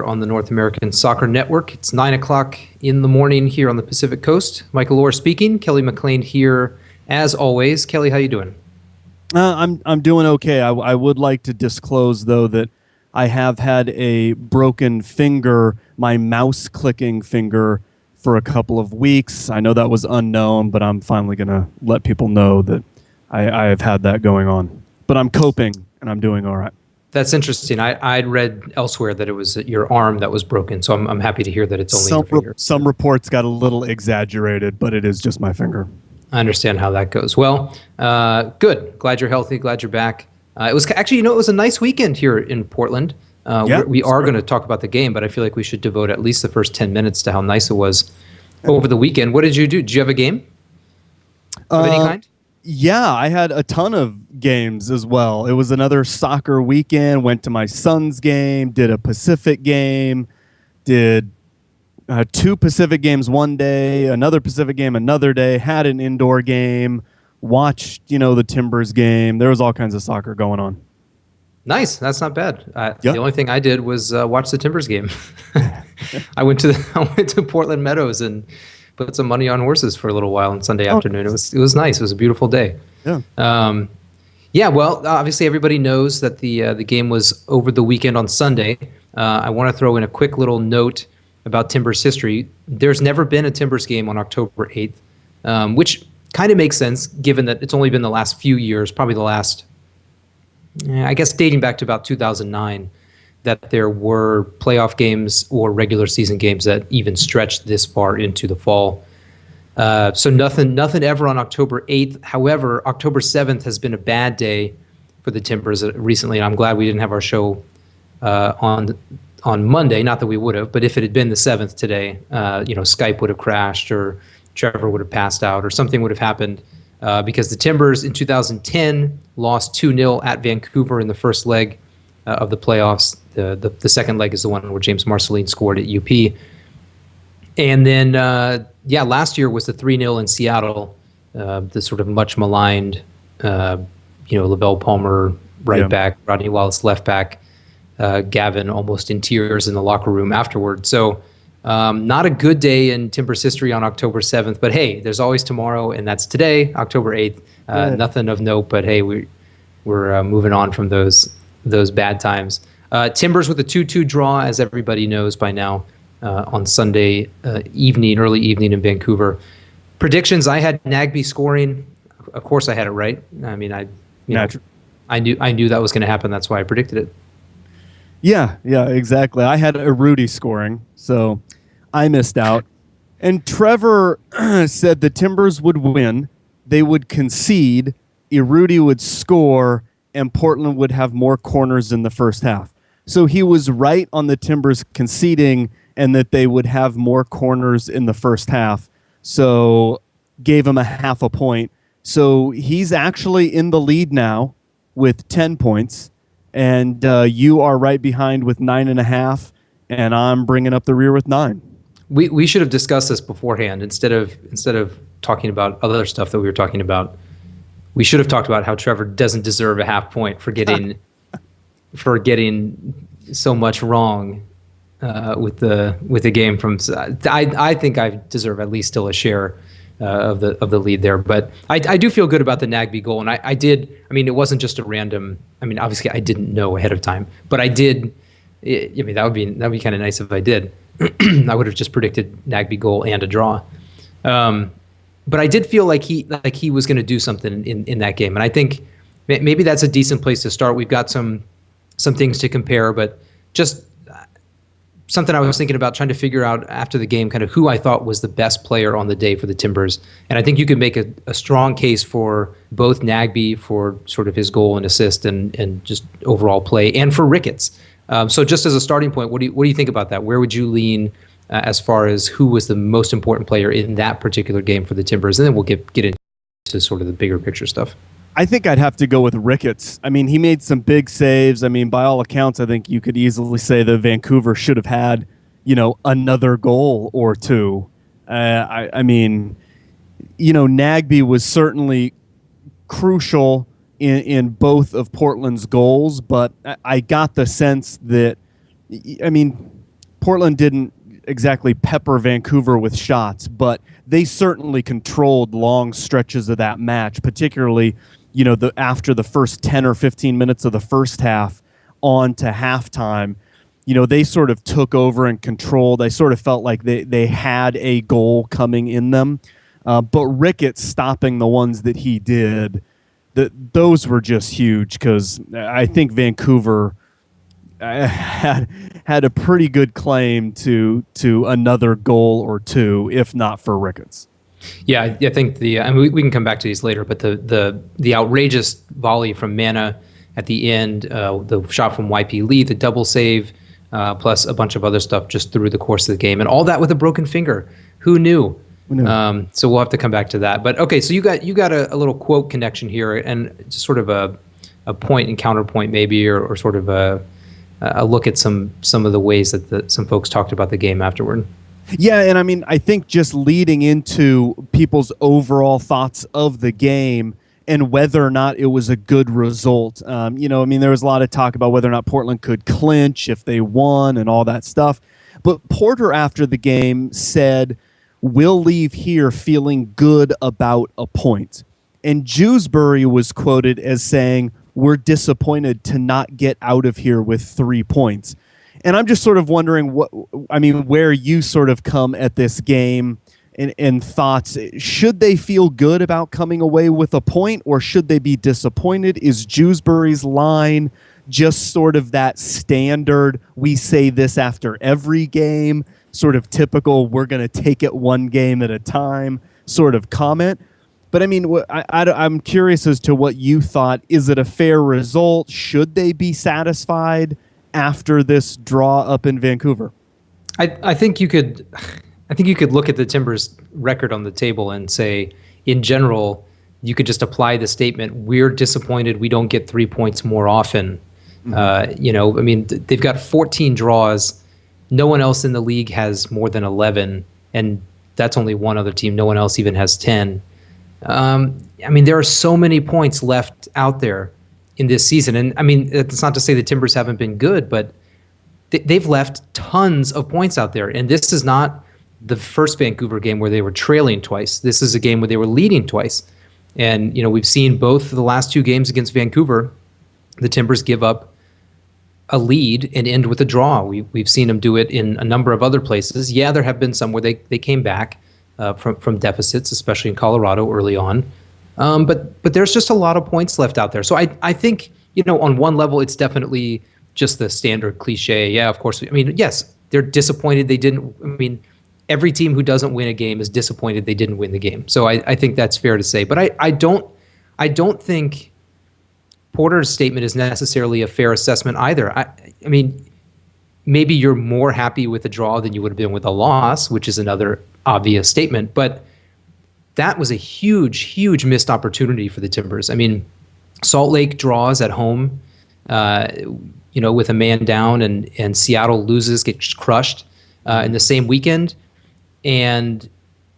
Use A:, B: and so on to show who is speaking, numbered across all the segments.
A: on the North American Soccer Network. It's 9 o'clock in the morning here on the Pacific Coast. Michael Orr speaking. Kelly McLean here, as always. Kelly, how you doing?
B: I'm doing okay. I would like to disclose, though, that I have had a broken finger, my mouse clicking finger, for a couple of weeks. I know that was unknown, but I'm finally going to let people know that I have had that going on. But I'm coping, and I'm doing all right.
A: That's interesting. I'd read elsewhere that it was your arm that was broken, so I'm happy to hear that it's only your finger.
B: Some reports got a little exaggerated, but it is just my finger.
A: I understand how that goes. Well, good. Glad you're healthy. Glad you're back. It was actually, it was a nice weekend here in Portland. We are going to talk about the game, but I feel like we should devote at least the first 10 minutes to how nice it was over the weekend. What did you do? Did you have a game of any kind?
B: Yeah, I had a ton of games as well. It was another soccer weekend. Went to my son's game, did a Pacific game, did two Pacific games one day, another Pacific game another day, had an indoor game, watched, the Timbers game. There was all kinds of soccer going on.
A: Nice. That's not bad. The only thing I did was watch the Timbers game. I went to Portland Meadows and put some money on horses for a little while on Sunday afternoon. It was nice. It was a beautiful day.
B: Yeah.
A: Well, obviously everybody knows that the game was over the weekend on Sunday. I want to throw in a quick little note about Timbers history. There's never been a Timbers game on October 8th, which kind of makes sense given that it's only been the last few years, probably the last, I guess dating back to about 2009, that there were playoff games or regular season games that even stretched this far into the fall. So nothing ever on October 8th. However, October 7th has been a bad day for the Timbers recently, and I'm glad we didn't have our show on Monday. Not that we would have, but if it had been the 7th today, Skype would have crashed or Trevor would have passed out or something would have happened because the Timbers in 2010 lost 2-0 at Vancouver in the first leg of the playoffs. The second leg is the one where James Marceline scored at UP. And then, last year was the 3-0 in Seattle, the sort of much maligned, Lavelle Palmer right back, Rodney Wallace left back, Gavin almost in tears in the locker room afterward. So not a good day in Timbers history on October 7th, but hey, there's always tomorrow, and that's today, October 8th. Nothing of note, but hey, we're moving on from those bad times. Timbers with a 2-2 draw, as everybody knows by now, on Sunday early evening in Vancouver. Predictions: I had Nagbe scoring. Of course, I had it right. I mean, I knew that was going to happen. That's why I predicted it.
B: Yeah, exactly. I had Rudy scoring, so I missed out. And Trevor said the Timbers would win, they would concede, Rudy would score, and Portland would have more corners in the first half. So he was right on the Timbers conceding and that they would have more corners in the first half. So gave him a half a point. So he's actually in the lead now with 10 points. And you are right behind with 9.5, and I'm bringing up the rear with 9.
A: We should have discussed this beforehand instead of talking about other stuff that we were talking about. We should have talked about how Trevor doesn't deserve a half point for getting so much wrong with the game from. I think I deserve at least still a share of the lead there, but I do feel good about the Nagbe goal, and I did. I mean, it wasn't just a random. I mean, obviously I didn't know ahead of time, but I did. I mean, that would be kind of nice if I did. I would have just predicted Nagbe goal and a draw. But I did feel like he was going to do something in that game, and I think maybe that's a decent place to start. We've got some things to compare, but just something I was thinking about trying to figure out after the game, kind of who I thought was the best player on the day for the Timbers. And I think you could make a strong case for both Nagbe for sort of his goal and assist and just overall play, and for Ricketts. So just as a starting point, what do you think about that? Where would you lean as far as who was the most important player in that particular game for the Timbers? And then we'll get into sort of the bigger picture stuff.
B: I think I'd have to go with Ricketts. I mean, he made some big saves. I mean, by all accounts, I think you could easily say that Vancouver should have had, another goal or two. I mean, Nagbe was certainly crucial in both of Portland's goals, but I got the sense that, I mean, Portland didn't exactly pepper Vancouver with shots, but they certainly controlled long stretches of that match, particularly, after the first 10 or 15 minutes of the first half on to halftime. They sort of took over and controlled. I sort of felt like they had a goal coming in them. But Ricketts stopping the ones that he did, those were just huge, because I think Vancouver had a pretty good claim to another goal or two, if not for Ricketts.
A: Yeah, I think we can come back to these later, but the outrageous volley from Mana at the end, the shot from YP Lee, the double save, plus a bunch of other stuff just through the course of the game, and all that with a broken finger. Who knew? So we'll have to come back to that. But okay, so you got a little quote connection here, and just sort of a point and counterpoint maybe, or sort of a look at some of the ways that some folks talked about the game afterward.
B: Yeah, and I mean, I think just leading into people's overall thoughts of the game and whether or not it was a good result. There was a lot of talk about whether or not Portland could clinch if they won and all that stuff. But Porter, after the game, said, "We'll leave here feeling good about a point." And Jewsbury was quoted as saying, "We're disappointed to not get out of here with 3 points." And I'm just sort of wondering where you sort of come at this game and thoughts. Should they feel good about coming away with a point, or should they be disappointed? Is Jewsbury's line just sort of that standard, we say this after every game, sort of typical, we're going to take it one game at a time sort of comment? But I mean, I'm curious as to what you thought. Is it a fair result? Should they be satisfied after this draw up in Vancouver?
A: I think you could look at the Timbers record on the table and say, in general, you could just apply the statement, we're disappointed we don't get 3 points more often. They've got 14 draws. No one else in the league has more than 11, and that's only one other team. No one else even has 10. There are so many points left out there in this season. And it's not to say the Timbers haven't been good, but they've left tons of points out there. And this is not the first Vancouver game where they were trailing twice. This is a game where they were leading twice. And, we've seen both the last 2 games against Vancouver, the Timbers give up a lead and end with a draw. We've seen them do it in a number of other places. Yeah, there have been some where they came back from deficits, especially in Colorado early on. But there's just a lot of points left out there. So I think, on one level, it's definitely just the standard cliche. Yeah, of course. Yes, they're disappointed they didn't. Every team who doesn't win a game is disappointed they didn't win the game. So I think that's fair to say. But I don't think Porter's statement is necessarily a fair assessment either. Maybe you're more happy with a draw than you would have been with a loss, which is another obvious statement. But that was a huge, huge missed opportunity for the Timbers. Salt Lake draws at home, with a man down, and Seattle loses, gets crushed in the same weekend. And,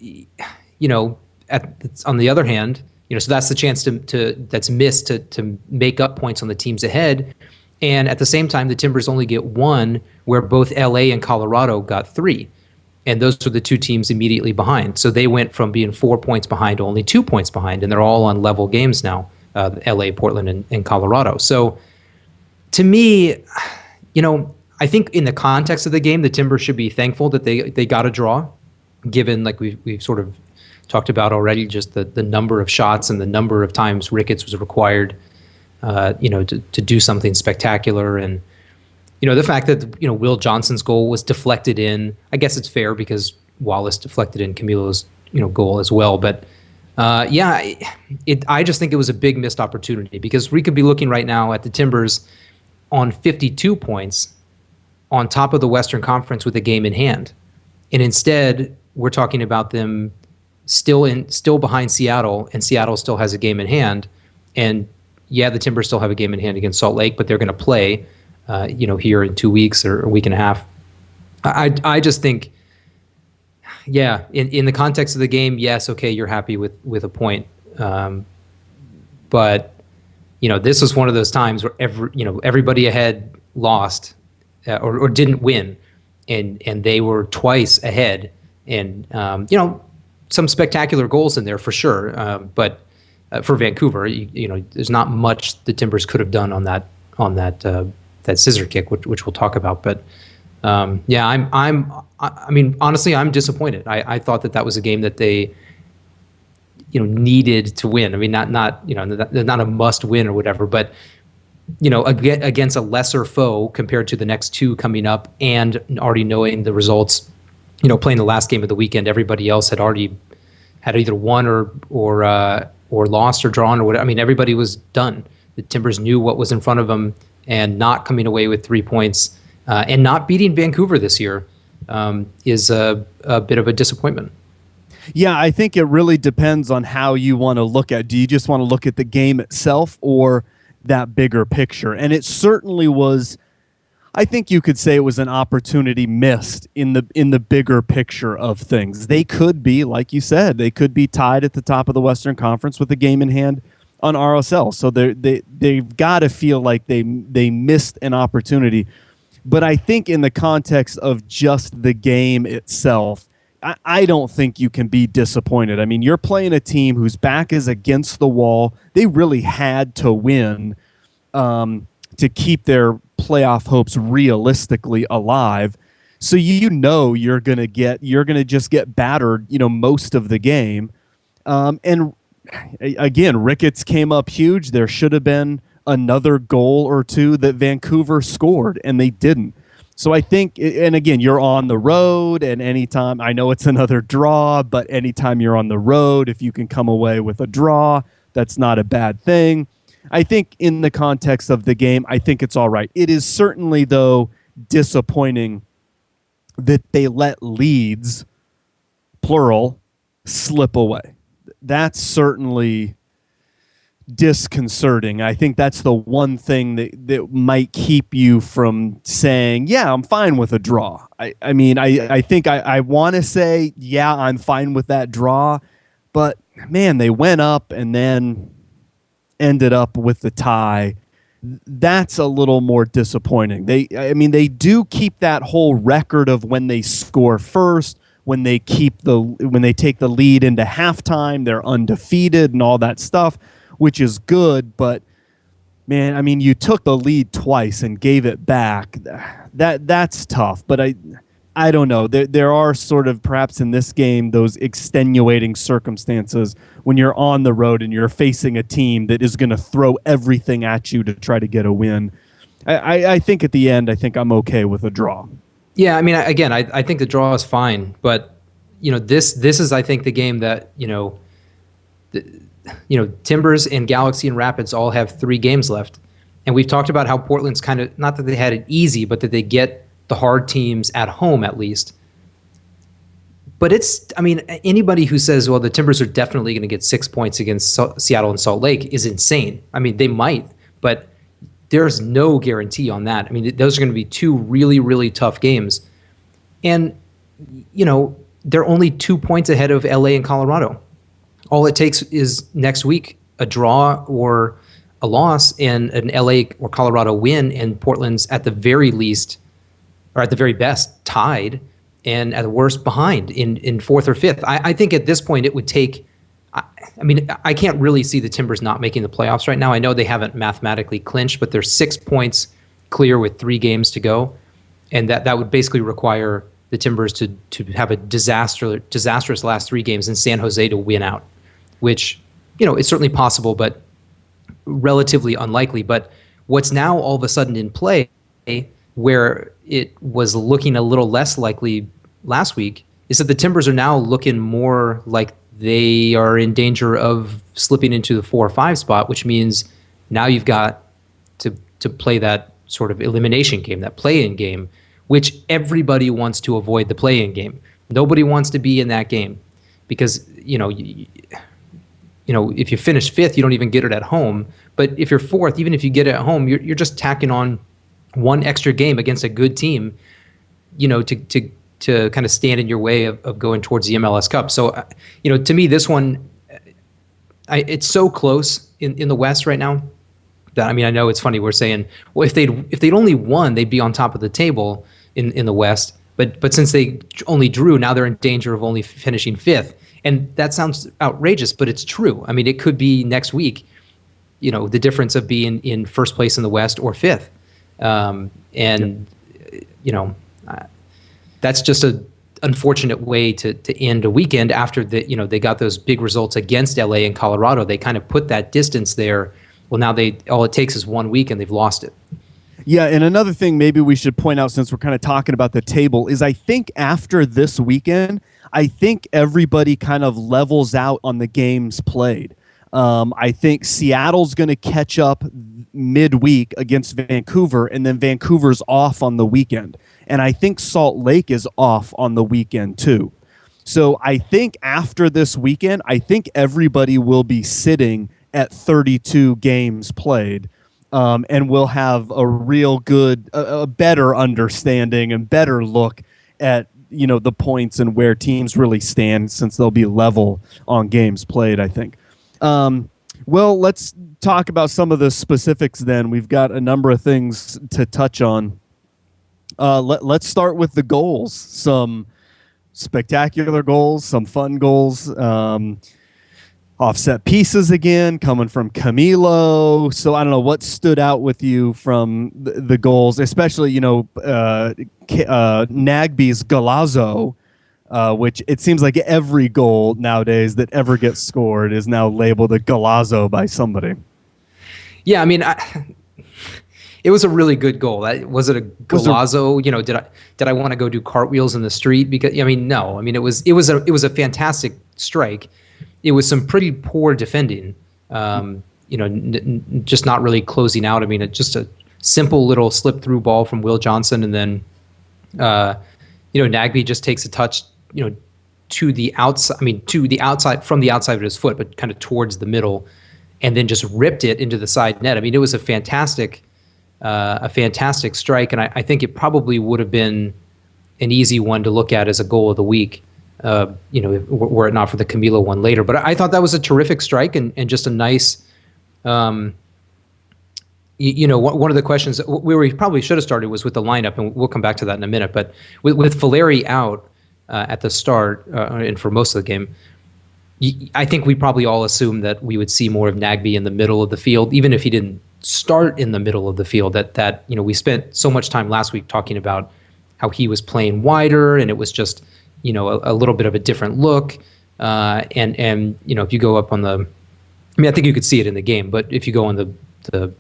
A: on the other hand, so that's the chance that's missed to make up points on the teams ahead. And at the same time, the Timbers only get 1, where both LA and Colorado got 3. And those are the 2 teams immediately behind. So they went from being 4 points behind to only 2 points behind, and they're all on level games now, LA, Portland, and Colorado. So to me, I think in the context of the game, the Timbers should be thankful that they got a draw, given, like we've sort of talked about already, just the number of shots and the number of times Ricketts was required to do something spectacular. And the fact that Will Johnson's goal was deflected in, I guess it's fair because Wallace deflected in Camilo's goal as well. But I just think it was a big missed opportunity, because we could be looking right now at the Timbers on 52 points on top of the Western Conference with a game in hand, and instead we're talking about them still behind Seattle, and Seattle still has a game in hand. And yeah, the Timbers still have a game in hand against Salt Lake, but they're going to play here in 2 weeks or a week and a half. I just think, yeah, in the context of the game, yes, okay, you're happy with a point. But, this was one of those times where everybody ahead lost or didn't win. and they were twice ahead, and some spectacular goals in there for sure. But for Vancouver, there's not much the Timbers could have done on that scissor kick, which we'll talk about. But honestly, I'm disappointed. I thought that was a game that they needed to win. I mean, not a must win or whatever, but against a lesser foe compared to the next two coming up, and already knowing the results, playing the last game of the weekend, everybody else had either won or lost or drawn or whatever. I mean, everybody was done. The Timbers knew what was in front of them, and not coming away with 3 points and not beating Vancouver this year is a bit of a disappointment.
B: Yeah, I think it really depends on how you want to look at. Do you just want to look at the game itself or that bigger picture? And it certainly was. I think you could say it was an opportunity missed in the bigger picture of things. They could be, like you said, they could be tied at the top of the Western Conference with a game in hand on RSL. So they've got to feel like they missed an opportunity. But I think in the context of just the game itself, I don't think you can be disappointed. I mean, you're playing a team whose back is against the wall. They really had to win to keep their playoff hopes realistically alive. So you're gonna just get battered, most of the game. And again, Ricketts came up huge. There should have been another goal or two that Vancouver scored, and they didn't. So I think, and again, you're on the road, and anytime, I know it's another draw, but anytime you're on the road, if you can come away with a draw, that's not a bad thing. I think in the context of the game, I think it's all right. It is certainly, though, disappointing that they let leads, plural, slip away. That's certainly disconcerting. I think that's the one thing that might keep you from saying, yeah, I'm fine with a draw. I think I want to say, yeah, I'm fine with that draw, but man, they went up and then ended up with the tie. That's a little more disappointing. They do keep that whole record of when they score first, when they take the lead into halftime, they're undefeated and all that stuff, which is good, but man, I mean, you took the lead twice and gave it back. That's tough, but I don't know. There are sort of, perhaps in this game, those extenuating circumstances when you're on the road and you're facing a team that is going to throw everything at you to try to get a win. I think at the end, I think I'm okay with a draw.
A: Yeah, I mean, again, I think the draw is fine, but this is, I think, the game that Timbers and Galaxy and Rapids all have 3 games left. And we've talked about how Portland's kind of, not that they had it easy, but that they get the hard teams at home at least. But anybody who says, well, the Timbers are definitely going to get 6 points against Seattle and Salt Lake is insane. I mean, they might, but there's no guarantee on that. I mean, those are going to be 2 really, really tough games. And, they're only 2 points ahead of LA and Colorado. All it takes is next week a draw or a loss and an LA or Colorado win, and Portland's at the very least, or at the very best, tied, and at the worst behind in 4th or 5th. I think at this point it would take, I can't really see the Timbers not making the playoffs right now. I know they haven't mathematically clinched, but they're 6 points clear with 3 games to go, and that would basically require the Timbers to have a disastrous last 3 games in San Jose to win out, which, it's certainly possible, but relatively unlikely. But what's now all of a sudden in play, where it was looking a little less likely last week, is that the Timbers are now looking more like they are in danger of slipping into the 4 or 5 spot, which means now you've got to play that sort of elimination game, that play-in game, which everybody wants to avoid the play-in game. Nobody wants to be in that game because, if you finish 5th, you don't even get it at home. But if you're 4th, even if you get it at home, you're just tacking on 1 extra game against a good team, to kind of stand in your way of going towards the MLS Cup. So, to me, this one, it's so close in the West right now that, I know it's funny we're saying, well, if they'd only won, they'd be on top of the table in the West. But since they only drew, now they're in danger of only finishing fifth. And that sounds outrageous, but it's true. I mean, it could be next week, the difference of being in first place in the West or fifth. That's just a unfortunate way to end a weekend after they got those big results against LA and Colorado. They kind of put that distance there. Well, now all it takes is 1 week and they've lost it.
B: Yeah, and another thing maybe we should point out, since we're kind of talking about the table, is I think after this weekend, I think everybody kind of levels out on the games played. I think Seattle's going to catch up midweek against Vancouver, and then Vancouver's off on the weekend. And I think Salt Lake is off on the weekend too. So I think after this weekend, I think everybody will be sitting at 32 games played. And we'll have a real good, a better understanding and better look at, the points and where teams really stand, since they'll be level on games played, I think. Well, let's talk about some of the specifics then. We've got a number of things to touch on. Let's start with the goals. Some spectacular goals, some fun goals. Offset pieces again, coming from Camilo. So I don't know what stood out with you from the goals, especially, Nagbe's Golazo, which it seems like every goal nowadays that ever gets scored is now labeled a Golazo by somebody.
A: Yeah, I mean, it was a really good goal. Was it a Golazo? Did I want to go do cartwheels in the street? Because no. I mean, it was a fantastic strike. It was some pretty poor defending, just not really closing out. I mean, just a simple little slip through ball from Will Johnson, and then, Nagbe just takes a touch, to the outside. I mean, from the outside of his foot, but kind of towards the middle, and then just ripped it into the side net. I mean, it was a fantastic strike, and I think it probably would have been an easy one to look at as a goal of the week. Were it not for the Camilo one later. But I thought that was a terrific strike and just a nice, one of the questions where we probably should have started was with the lineup, and we'll come back to that in a minute. But with Valeri out at the start and for most of the game, I think we probably all assumed that we would see more of Nagbe in the middle of the field, even if he didn't start in the middle of the field. That we spent so much time last week talking about how he was playing wider, and it was just a little bit of a different look. And if you go up on I think you could see it in the game, but if you go on the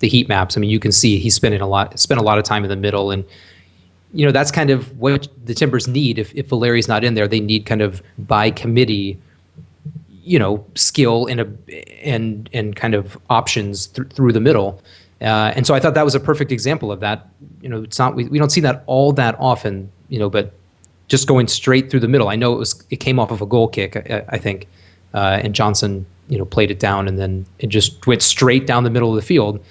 A: heat maps, I mean, you can see he spent a lot of time in the middle. And, that's kind of what the Timbers need. If Valeri's not in there, they need kind of by committee, skill and kind of options through the middle. And so I thought that was a perfect example of that. It's not, we don't see that all that often, but just going straight through the middle. I know it came off of a goal kick, I think, and Johnson, played it down, and then it just went straight down the middle of the field,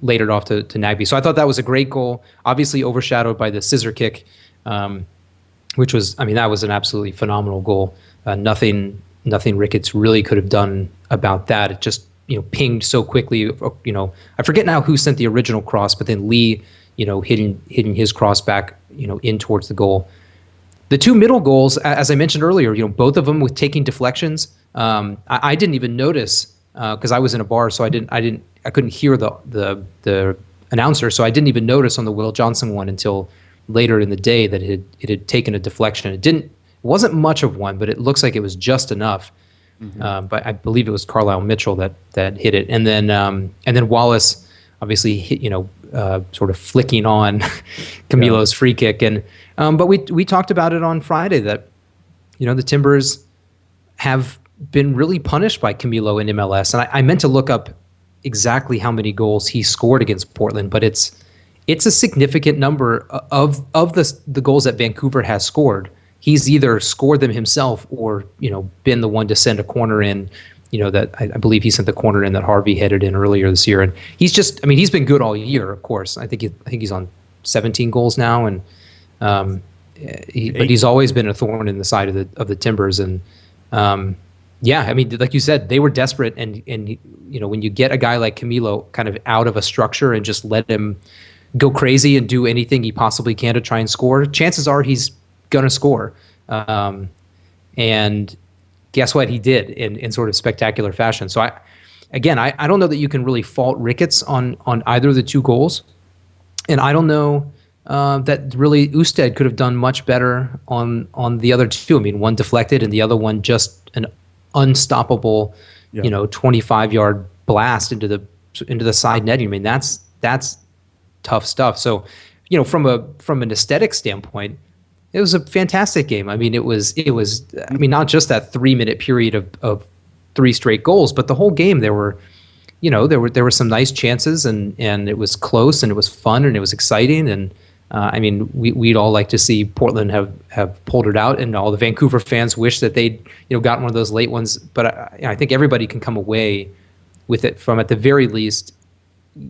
A: laid it off to Nagbe. So I thought that was a great goal, obviously overshadowed by the scissor kick, which was, that was an absolutely phenomenal goal. Nothing Ricketts really could have done about that. It just, pinged so quickly. I forget now who sent the original cross, but then Lee, hitting his cross back, in towards the goal. The two middle goals, as I mentioned earlier, both of them with taking deflections. I didn't even notice because I was in a bar, so I couldn't hear the announcer, so I didn't even notice on the Will Johnson one until later in the day that it had taken a deflection. It wasn't much of one, but it looks like it was just enough. Mm-hmm. But I believe it was Carlisle Mitchell that hit it, and then Wallace obviously hit, sort of flicking on Camilo's free kick. And but we talked about it on Friday that the Timbers have been really punished by Camilo in MLS, and I meant to look up exactly how many goals he scored against Portland, but it's a significant number of the goals that Vancouver has scored. He's either scored them himself or been the one to send a corner in. That I believe he sent the corner in that Harvey headed in earlier this year, and he's been good all year. Of course, I think he's on 17 goals now, and but he's always been a thorn in the side of the Timbers. And like you said, they were desperate, and when you get a guy like Camilo kind of out of a structure and just let him go crazy and do anything he possibly can to try and score, chances are he's going to score. And guess what? He did in sort of spectacular fashion. So I don't know that you can really fault Ricketts on either of the two goals. And I don't know that really Usted could have done much better on the other two. I mean, one deflected and the other one just an unstoppable, 25-yard blast into the side netting. I mean, that's tough stuff. So, from an aesthetic standpoint, it was a fantastic game. I mean, it was not just that 3-minute period of 3 straight goals, but the whole game there were some nice chances and it was close and it was fun and it was exciting. And we'd all like to see Portland have pulled it out, and all the Vancouver fans wish that they'd gotten one of those late ones. But I think everybody can come away with it from, at the very least,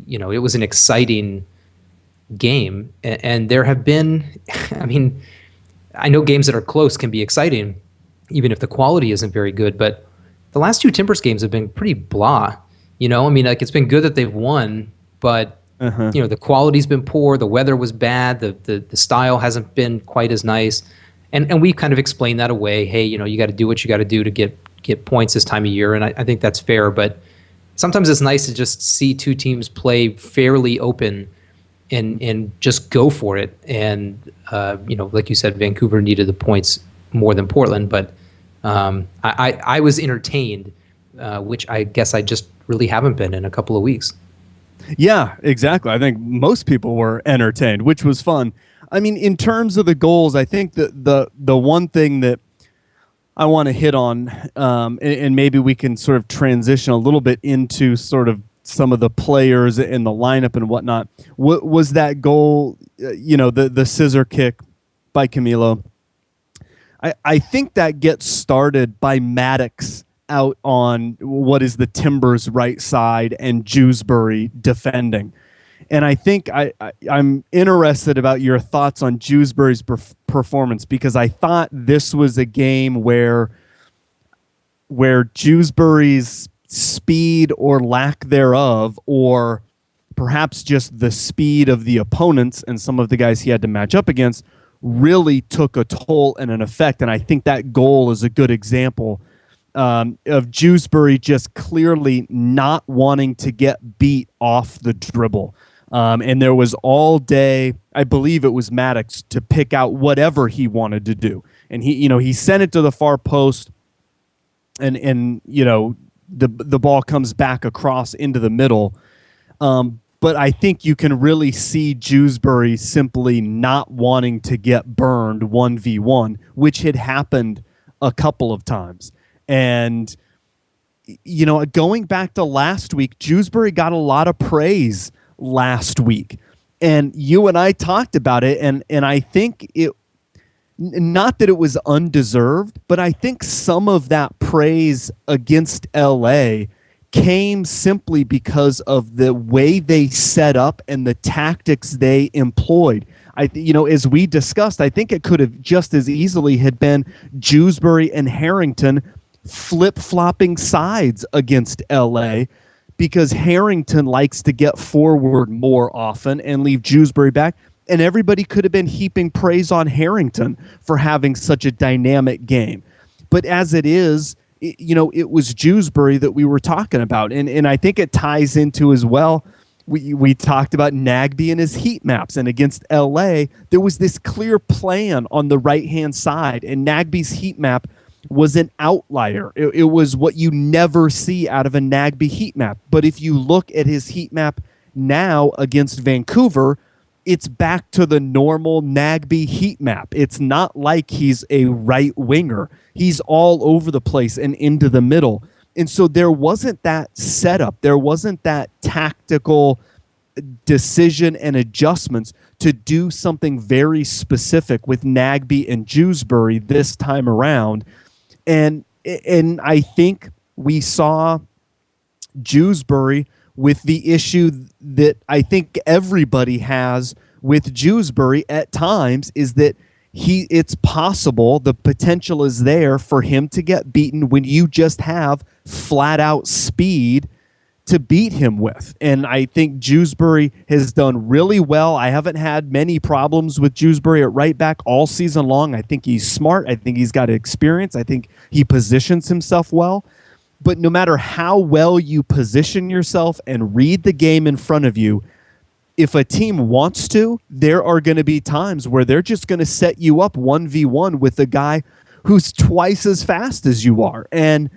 A: it was an exciting game. And there have been, I know games that are close can be exciting, even if the quality isn't very good. But the last 2 Timbers games have been pretty blah. It's been good that they've won, but the quality's been poor. The weather was bad. The style hasn't been quite as nice, and we kind of explained that away. Hey, you got to do what you got to do to get points this time of year, and I think that's fair. But sometimes it's nice to just see 2 teams play fairly open and just go for it. And like you said, Vancouver needed the points more than Portland, but I was entertained, which I guess I just really haven't been in a couple of weeks.
B: Yeah, exactly. I think most people were entertained, which was fun. In terms of the goals, I think the one thing that I want to hit on, and maybe we can sort of transition a little bit into sort of some of the players in the lineup and whatnot, was that goal, the scissor kick by Camilo. I think that gets started by Maddox out on what is the Timbers' right side and Jewsbury defending. And I think I'm interested about your thoughts on Jewsbury's performance, because I thought this was a game where Jewsbury's speed or lack thereof, or perhaps just the speed of the opponents and some of the guys he had to match up against, really took a toll and an effect. And I think that goal is a good example of Jewsbury just clearly not wanting to get beat off the dribble. And there was all day, I believe it was Maddox, to pick out whatever he wanted to do. And he sent it to the far post, and the ball comes back across into the middle. But I think you can really see Jewsbury simply not wanting to get burned 1v1, which had happened a couple of times. And, going back to last week, Jewsbury got a lot of praise last week. And you and I talked about it, and I think it, not that it was undeserved, but I think some of that praise against LA came simply because of the way they set up and the tactics they employed. As we discussed, I think it could have just as easily had been Jewsbury and Harrington flip-flopping sides against LA, because Harrington likes to get forward more often and leave Jewsbury back. And everybody could have been heaping praise on Harrington for having such a dynamic game. But as it is, it was Jewsbury that we were talking about. And I think it ties into as well, we talked about Nagbe and his heat maps. And against LA, there was this clear plan on the right-hand side. And Nagbe's heat map was an outlier. It was what you never see out of a Nagbe heat map. But if you look at his heat map now against Vancouver, it's back to the normal Nagbe heat map. It's not like he's a right winger. He's all over the place and into the middle. And so there wasn't that setup. There wasn't that tactical decision and adjustments to do something very specific with Nagbe and Jewsbury this time around. And I think we saw Jewsbury with the issue that I think everybody has with Jewsbury at times, is that it's possible, the potential is there for him to get beaten when you just have flat out speed to beat him with. And I think Jewsbury has done really well. I haven't had many problems with Jewsbury at right back all season long. I think he's smart. I think he's got experience. I think he positions himself well. But no matter how well you position yourself and read the game in front of you, if a team wants to, there are going to be times where they're just going to set you up 1v1 with a guy who's twice as fast as you are. And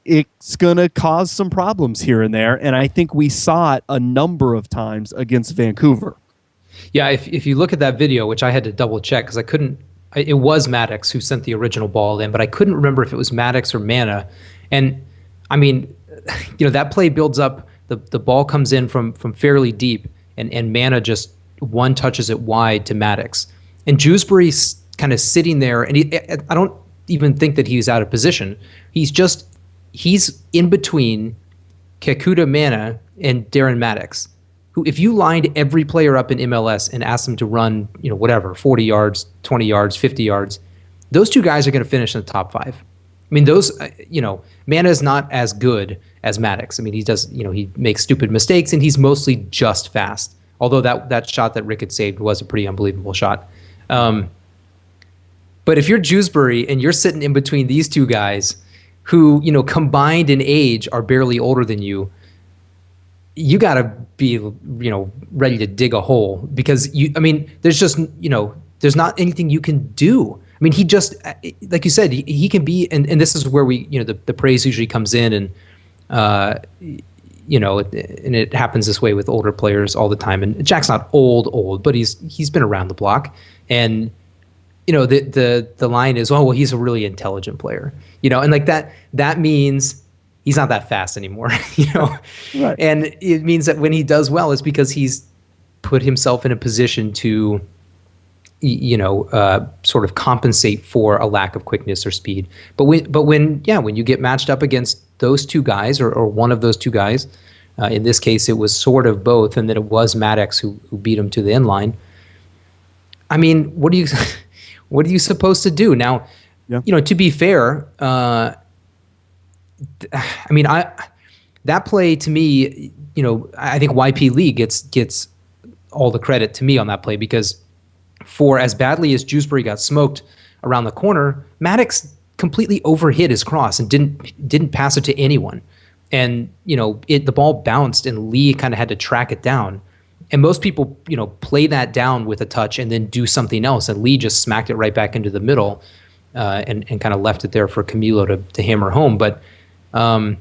B: it's going to cause some problems here and there. And I think we saw it a number of times against Vancouver.
A: Yeah, if you look at that video, which I had to double check because I couldn't, it was Maddox who sent the original ball in, but I couldn't remember if it was Maddox or Mana. And I mean, that play builds up, the ball comes in from fairly deep, and Mana just one touches it wide to Maddox. And Jewsbury's kind of sitting there, and I don't even think that he's out of position. He's in between Kekuta Mana and Darren Maddox, who, if you lined every player up in MLS and asked them to run, 40 yards, 20 yards, 50 yards, those two guys are going to finish in the top 5. I mean, Mana is not as good as Maddox. I mean, he does, he makes stupid mistakes, and he's mostly just fast. Although that shot that Ricketts saved was a pretty unbelievable shot. But if you're Jewsbury and you're sitting in between these two guys who, combined in age are barely older than you, you got to be, ready to dig a hole because there's just, there's not anything you can do. I mean, he just, like you said, he can be, and this is where we, the praise usually comes in, and, and it happens this way with older players all the time. And Jack's not old, but he's been around the block. And, the line is, oh, well, he's a really intelligent player, and like that means he's not that fast anymore, Right. And it means that when he does well, it's because he's put himself in a position to, sort of compensate for a lack of quickness or speed. But when you get matched up against those two guys or one of those two guys, in this case it was sort of both, and then it was Maddox who beat him to the end line. I mean, what are you supposed to do now? Yeah. To be fair, that play to me, I think YP Lee gets all the credit to me on that play, because for as badly as Jewsbury got smoked around the corner, Maddox completely overhit his cross and didn't pass it to anyone. And, the ball bounced and Lee kind of had to track it down. And most people, play that down with a touch and then do something else. And Lee just smacked it right back into the middle and kind of left it there for Camilo to hammer home. But, for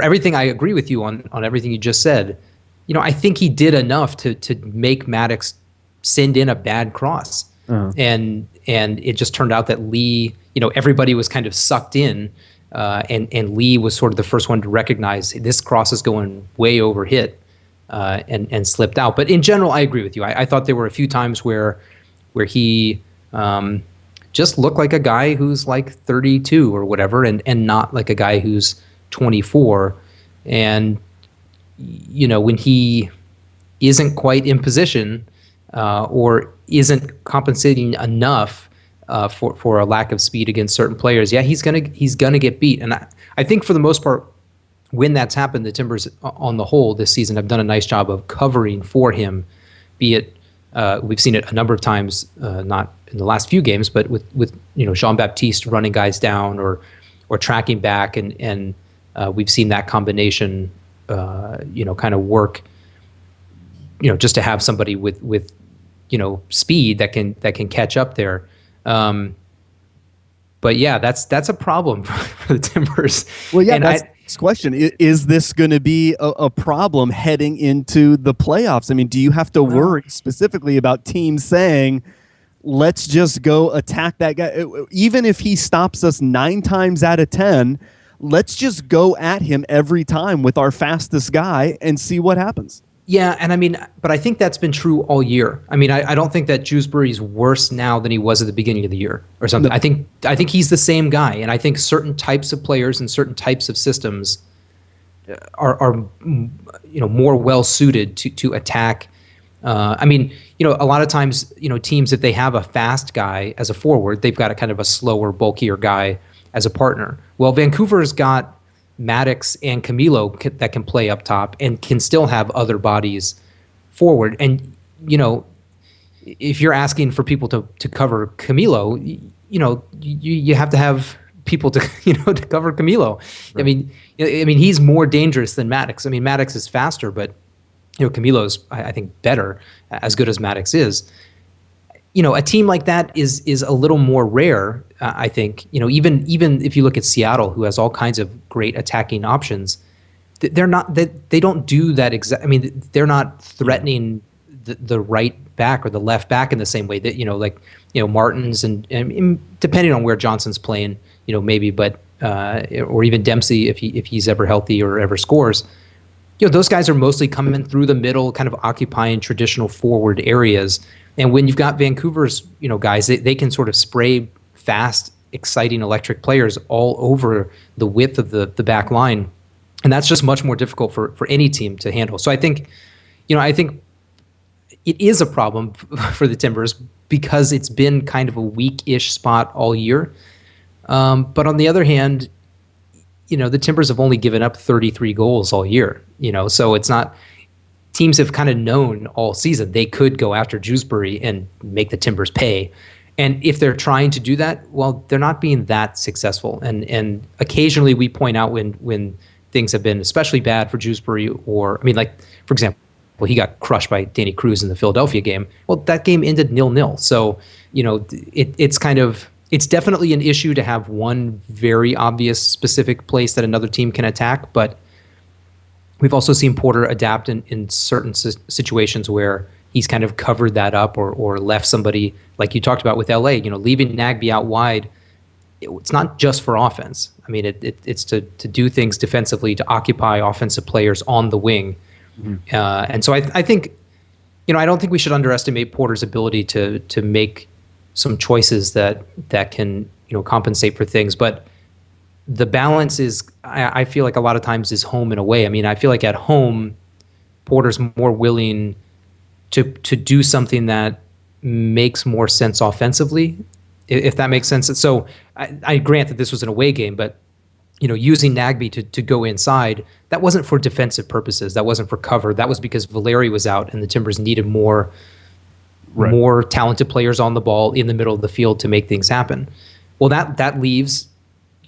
A: everything, I agree with you on everything you just said. I think he did enough to make Maddox send in a bad cross. Uh-huh. And it just turned out that Lee, everybody was kind of sucked in, and Lee was sort of the first one to recognize this cross is going way over hit, and slipped out. But in general, I agree with you. I thought there were a few times where he just looked like a guy who's like 32 or whatever, and not like a guy who's 24. And when he isn't quite in position, or isn't compensating enough for a lack of speed against certain players, he's gonna get beat. And I think for the most part, when that's happened, the Timbers on the whole this season have done a nice job of covering for him. Be it we've seen it a number of times, not in the last few games, but with Jean-Baptiste running guys down or tracking back, and we've seen that combination kind of work, just to have somebody with speed that can catch up there. But that's a problem for the Timbers.
B: Well, yeah, and that's the question. Is this going to be a problem heading into the playoffs? I mean, do you have to worry specifically about teams saying, let's just go attack that guy? Even if he stops us 9 times out of 10, let's just go at him every time with our fastest guy and see what happens.
A: Yeah, and but I think that's been true all year. I don't think that Jewsbury's worse now than he was at the beginning of the year or something. No. I think he's the same guy, and I think certain types of players and certain types of systems are more well suited to attack. A lot of times, teams, if they have a fast guy as a forward, they've got a kind of a slower, bulkier guy as a partner. Well, Vancouver's got Maddox and Camilo that can play up top and can still have other bodies forward. And, if you're asking for people to cover Camilo, you have to have people to to cover Camilo. Right. I mean he's more dangerous than Maddox. I mean Maddox is faster, but Camilo's I think better, as good as Maddox is. A team like that is a little more rare. I think even if you look at Seattle, who has all kinds of great attacking options, they don't do that exact. I mean they're not threatening the right back or the left back in the same way that Martins and depending on where Johnson's playing, maybe, but or even Dempsey if he's ever healthy or ever scores. Those guys are mostly coming through the middle, kind of occupying traditional forward areas. And when you've got Vancouver's guys, they can sort of spray fast, exciting, electric players all over the width of the back line, and that's just much more difficult for any team to handle. So I think it is a problem for the Timbers because it's been kind of a weak-ish spot all year. But on the other hand, the Timbers have only given up 33 goals all year. So it's not. Teams have kind of known all season they could go after Jewsbury and make the Timbers pay. And if they're trying to do that, well, they're not being that successful. And occasionally we point out when things have been especially bad for Jewsbury, like, for example, he got crushed by Danny Cruz in the Philadelphia game. Well, that game ended 0-0. So, it's definitely an issue to have one very obvious specific place that another team can attack. But we've also seen Porter adapt in certain situations where he's kind of covered that up or left somebody, like you talked about with LA, leaving Nagbe out wide. It's not just for offense. I mean, it's to do things defensively, to occupy offensive players on the wing. Mm-hmm. And so I think, I don't think we should underestimate Porter's ability to make some choices that can, compensate for things. But the balance is, I feel like a lot of times is home and away. I mean, I feel like at home, Porter's more willing to do something that makes more sense offensively, if that makes sense. So I grant that this was an away game, but using Nagbe to go inside, that wasn't for defensive purposes. That wasn't for cover. That was because Valeri was out and the Timbers needed more talented players on the ball in the middle of the field to make things happen. Well, that leaves,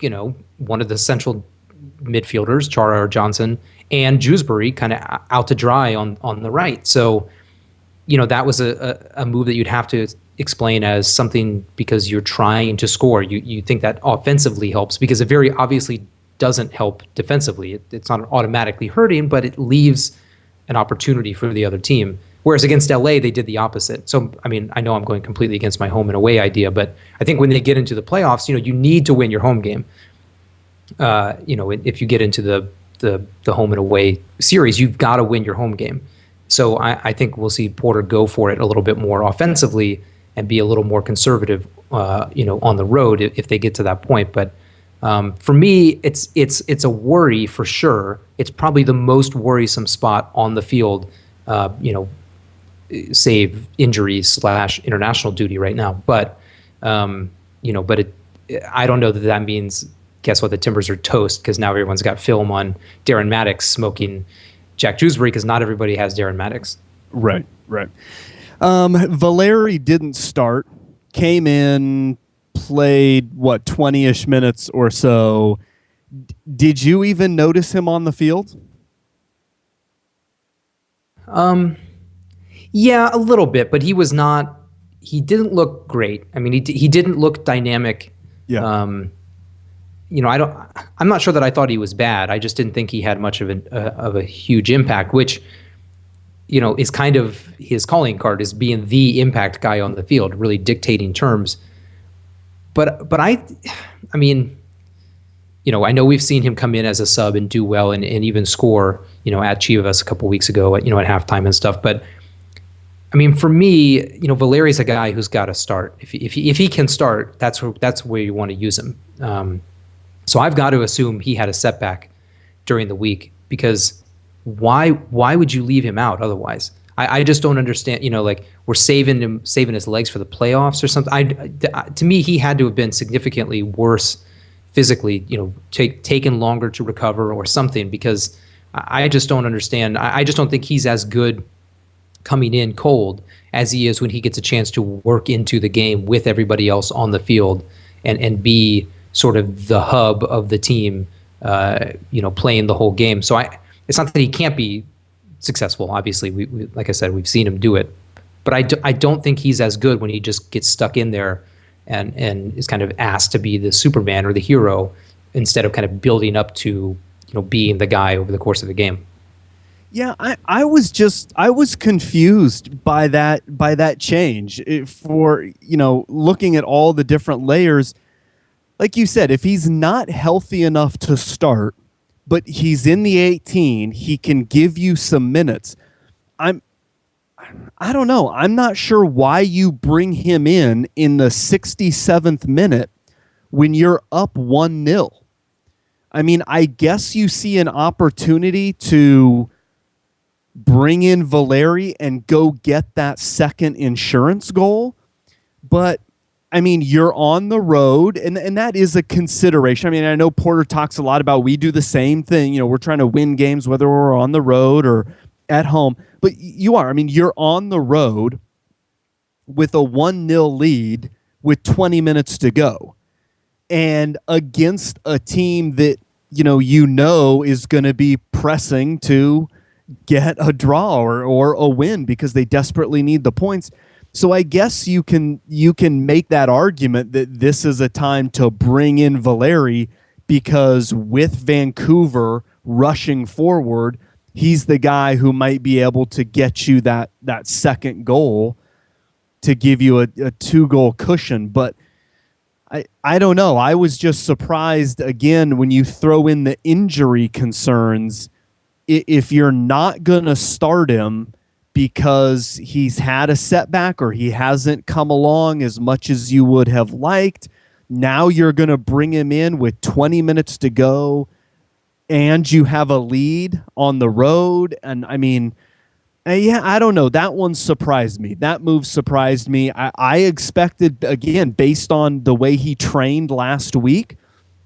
A: one of the central midfielders, Chara or Johnson, and Jewsbury kind of out to dry on the right. So, that was a move that you'd have to explain as something because you're trying to score. You think that offensively helps because it very obviously doesn't help defensively. It's not automatically hurting, but it leaves an opportunity for the other team. Whereas against LA, they did the opposite. So, I mean, I know I'm going completely against my home and away idea, but I think when they get into the playoffs, you need to win your home game. If you get into the home and away series, you've got to win your home game. So I think we'll see Porter go for it a little bit more offensively and be a little more conservative, on the road if they get to that point. But for me, it's a worry for sure. It's probably the most worrisome spot on the field, save injuries / international duty right now. But I don't know that means. Guess what? The Timbers are toast because now everyone's got film on Darren Maddox smoking Jack Jewsbury because not everybody has Darren Maddox.
B: Right. Valeri didn't start, came in, played, 20-ish minutes or so. Did you even notice him on the field?
A: Yeah, a little bit, but he didn't look great. I mean, he didn't look dynamic.
B: Yeah.
A: I'm not sure that I thought he was bad. I just didn't think he had much of a huge impact, which, is kind of his calling card, is being the impact guy on the field, really dictating terms. But I mean, I know we've seen him come in as a sub and do well and even score, at Chivas a couple weeks ago, at halftime and stuff. But I mean, for me, Valeri's a guy who's got to start. If he can start, that's where you want to use him. So I've got to assume he had a setback during the week because why would you leave him out otherwise? I just don't understand. We're saving his legs for the playoffs or something. To me, he had to have been significantly worse physically, taken longer to recover or something, because I just don't understand. I just don't think he's as good coming in cold as he is when he gets a chance to work into the game with everybody else on the field and be sort of the hub of the team, playing the whole game. So it's not that he can't be successful. Obviously, we like I said, we've seen him do it, but I don't think he's as good when he just gets stuck in there and is kind of asked to be the Superman or the hero instead of kind of building up to being the guy over the course of the game.
B: Yeah, I was confused by that change for looking at all the different layers. Like you said, if he's not healthy enough to start, but he's in the 18, he can give you some minutes. I don't know. I'm not sure why you bring him in the 67th minute when you're up 1-0. I mean, I guess you see an opportunity to bring in Valeri and go get that second insurance goal. But, I mean, you're on the road, and that is a consideration. I mean, I know Porter talks a lot about we do the same thing. We're trying to win games whether we're on the road or at home. But you are. I mean, you're on the road with a 1-0 lead with 20 minutes to go. And against a team that, is going to be pressing to get a draw or a win because they desperately need the points. So I guess you can make that argument that this is a time to bring in Valeri because with Vancouver rushing forward, he's the guy who might be able to get you that second goal to give you a 2-goal cushion. But I don't know. I was just surprised, again, when you throw in the injury concerns, if you're not going to start him because he's had a setback or he hasn't come along as much as you would have liked, now you're going to bring him in with 20 minutes to go and you have a lead on the road. And I mean, I don't know. That one surprised me. That move surprised me. I expected, again, based on the way he trained last week,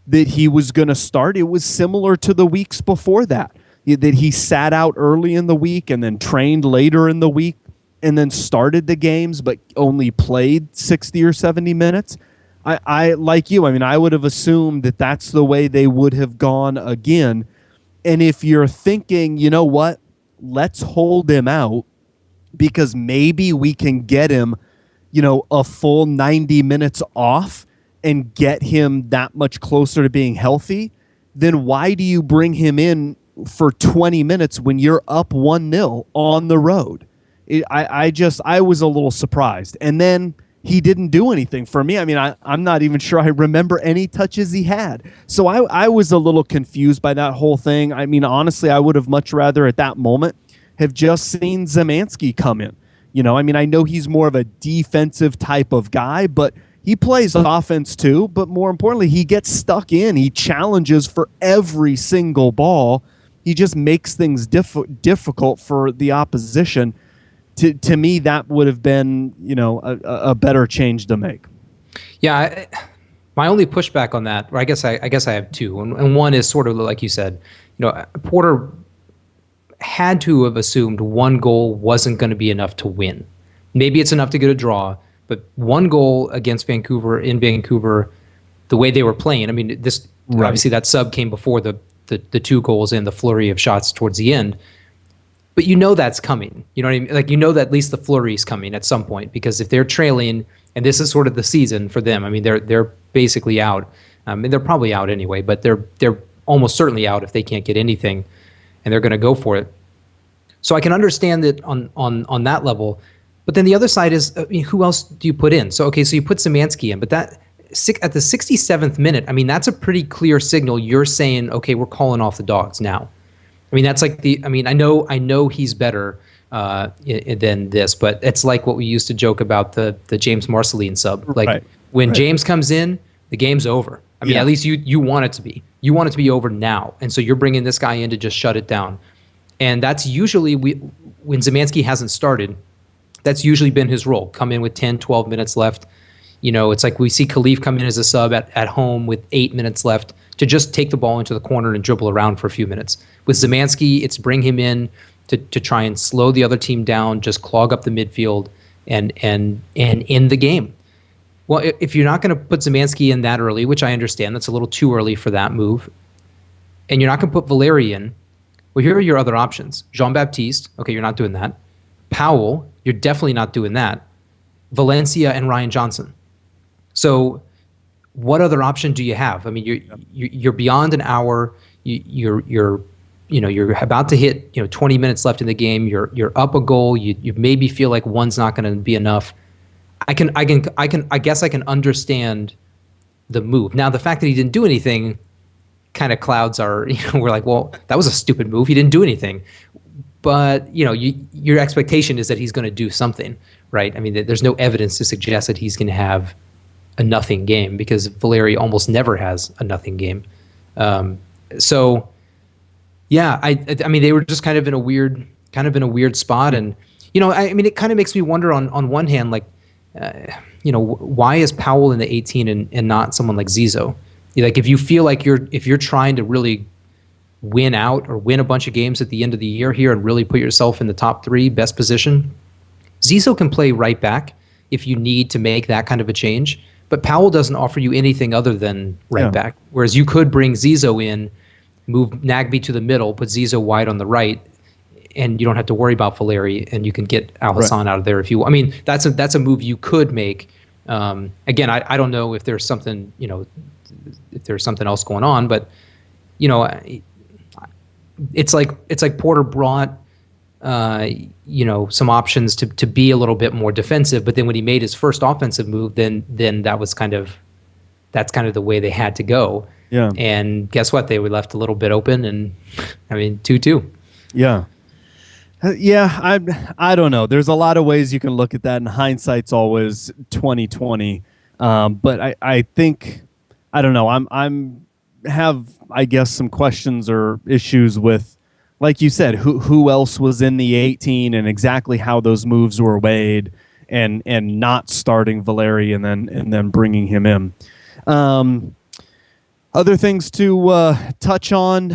B: that he was going to start. It was similar to the weeks before that he sat out early in the week and then trained later in the week and then started the games but only played 60 or 70 minutes. I like you. I mean, I would have assumed that that's the way they would have gone again. And if you're thinking, you know what, let's hold him out because maybe we can get him, a full 90 minutes off and get him that much closer to being healthy, then why do you bring him in for 20 minutes when you're up 1-0 on the road? I was a little surprised. And then he didn't do anything for me. I mean, I'm not even sure I remember any touches he had. So I was a little confused by that whole thing. I mean, honestly, I would have much rather at that moment have just seen Szymanski come in. I mean, I know he's more of a defensive type of guy, but he plays offense too. But more importantly, he gets stuck in. He challenges for every single ball. He just makes things difficult for the opposition. To me, that would have been, a better change to make.
A: Yeah, my only pushback on that, or I guess I have two, and one is sort of like you said, Porter had to have assumed one goal wasn't going to be enough to win. Maybe it's enough to get a draw, but one goal against Vancouver in Vancouver, the way they were playing. I mean, this right. Obviously that sub came before the 2 goals and the flurry of shots towards the end. But that's coming. You know what I mean? Like, that at least the flurry is coming at some point, because if they're trailing, and this is sort of the season for them, I mean, they're basically out. And they're probably out anyway, but they're almost certainly out if they can't get anything, and they're going to go for it. So I can understand it on that level. But then the other side is, who else do you put in? So, okay, so you put Szymanski in, but that at the 67th minute, I mean, that's a pretty clear signal. You're saying, okay, we're calling off the dogs now. I mean, that's like I know he's better than this, but it's like what we used to joke about the James Marceline sub. Like when James comes in, the game's over. I mean, at least you want it to be. You want it to be over now. And so you're bringing this guy in to just shut it down. And that's usually when Szymanski hasn't started, that's usually been his role. Come in with 10, 12 minutes left, It's like we see Khalif come in as a sub at home with 8 minutes left to just take the ball into the corner and dribble around for a few minutes. With Szymanski, it's bring him in to try and slow the other team down, just clog up the midfield and end the game. Well, if you're not going to put Szymanski in that early, which I understand, that's a little too early for that move, and you're not going to put Valeri in, well, here are your other options. Jean-Baptiste, okay, you're not doing that. Powell, you're definitely not doing that. Valencia and Ryan Johnson. So what other option do you have? I mean, you're beyond an hour. You're about to hit 20 minutes left in the game. You're up a goal. You maybe feel like one's not going to be enough. I guess I can understand the move. Now, the fact that he didn't do anything kind of clouds our, we're like, well, that was a stupid move. He didn't do anything. But, your expectation is that he's going to do something, right? I mean, there's no evidence to suggest that he's going to have a nothing game, because Valeri almost never has a nothing game. So, yeah, I mean, they were just kind of in a weird spot. And, I mean, it kind of makes me wonder on one hand, like, why is Powell in the 18 and not someone like Zizzo? Like, if you feel like if you're trying to really win out or win a bunch of games at the end of the year here and really put yourself in the top 3 best position, Zizzo can play right back if you need to make that kind of a change. But Powell doesn't offer you anything other than right back. Whereas you could bring Zizzo in, move Nagbe to the middle, put Zizzo wide on the right, and you don't have to worry about Valeri, and you can get Al-Hassan out of there if you want. I mean, that's a move you could make. Again, I don't know if there's something, if there's something else going on, but it's like Porter brought some options to be a little bit more defensive, but then when he made his first offensive move, then that's kind of the way they had to go. Yeah. And guess what? They were left a little bit open, and I mean 2-2.
B: Yeah. Yeah, I don't know. There's a lot of ways you can look at that, and hindsight's always 20/20. But I think, I don't know. I'm have, I guess, some questions or issues with, like you said, who else was in the 18 and exactly how those moves were weighed, and not starting Valeri and then bringing him in. Other things to touch on,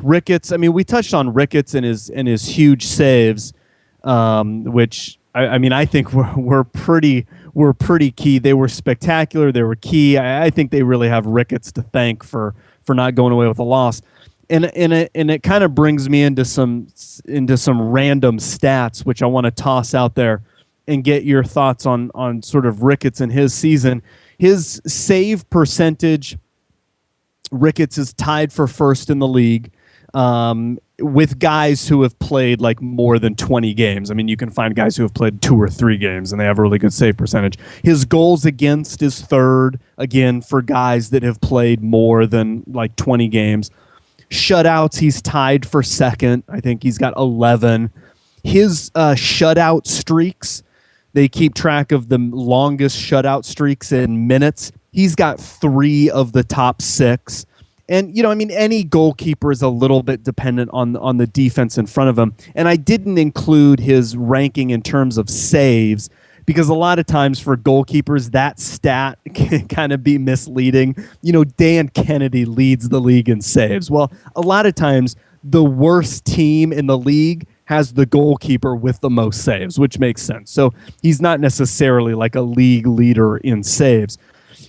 B: Ricketts. I mean, we touched on Ricketts and his huge saves, which I mean, I think were pretty key. They were spectacular. They were key. I think they really have Ricketts to thank for not going away with a loss. And it kind of brings me into some random stats, which I want to toss out there and get your thoughts on sort of Ricketts and his season. His save percentage, Ricketts is tied for first in the league, with guys who have played like more than 20 games. I mean, you can find guys who have played 2 or 3 games and they have a really good save percentage. His goals against is third, again, for guys that have played more than like 20 games. Shutouts, he's tied for second. I think he's got 11. His shutout streaks, they keep track of the longest shutout streaks in minutes. He's got 3 of the top 6. And, I mean, any goalkeeper is a little bit dependent on the defense in front of him. And I didn't include his ranking in terms of saves, because a lot of times for goalkeepers, that stat can kind of be misleading. Dan Kennedy leads the league in saves. Well, a lot of times the worst team in the league has the goalkeeper with the most saves, which makes sense. So he's not necessarily like a league leader in saves.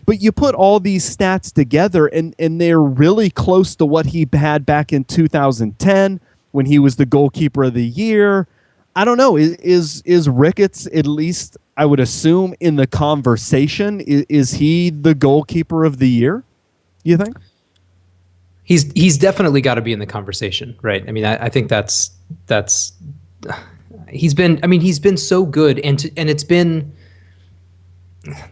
B: But you put all these stats together, and they're really close to what he had back in 2010 when he was the goalkeeper of the year. I don't know. Is Ricketts, at least I would assume, in the conversation? Is he the goalkeeper of the year, you think?
A: He's definitely got to be in the conversation, right? I mean, I think that's he's been so good, and it's been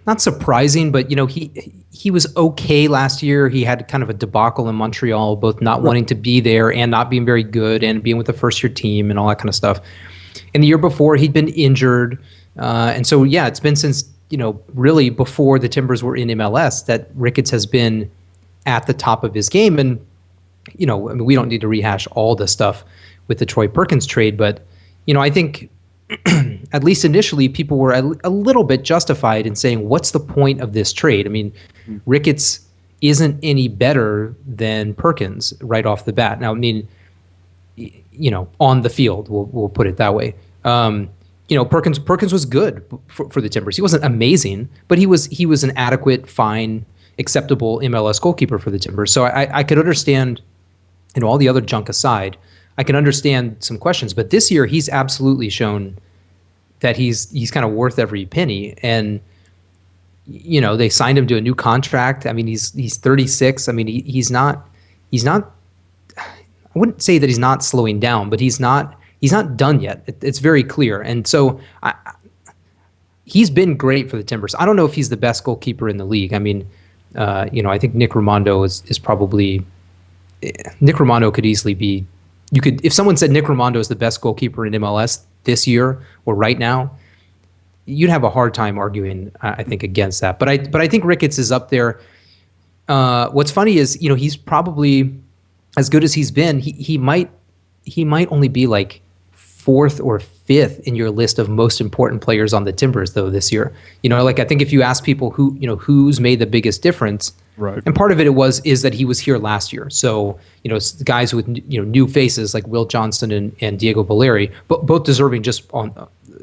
A: not surprising, but he was okay last year. He had kind of a debacle in Montreal, both not wanting to be there and not being very good, and being with the first year team and all that kind of stuff. And the year before, he'd been injured, and so it's been since really before the Timbers were in MLS that Ricketts has been at the top of his game. And I mean, we don't need to rehash all the stuff with the Troy Perkins trade, but I think at least initially, people were a little bit justified in saying, what's the point of this trade? I mean, Ricketts isn't any better than Perkins right off the bat. Now, I mean, on the field, we'll put it that way. Perkins was good for the Timbers. He wasn't amazing, but he was an adequate, fine, acceptable MLS goalkeeper for the Timbers. So I could understand, all the other junk aside, I can understand some questions. But this year, he's absolutely shown that he's kind of worth every penny. And they signed him to a new contract. I mean, he's 36. I mean, he's not. I wouldn't say that he's not slowing down, but he's not done yet. It's very clear. And so he's been great for the Timbers. I don't know if he's the best goalkeeper in the league. I mean, I think Nick Rimando is probably Nick Rimando could easily be. You could, if someone said Nick Rimando is the best goalkeeper in MLS this year or right now, you'd have a hard time arguing, I think, against that. But I think Ricketts is up there. What's funny is, he's probably, as good as he's been, he might only be like fourth or fifth in your list of most important players on the Timbers, though, this year. I think if you ask people who's made the biggest difference,
B: right? And
A: part of it is that he was here last year. So, guys with new faces like Will Johnson and Diego Valeri, both deserving just on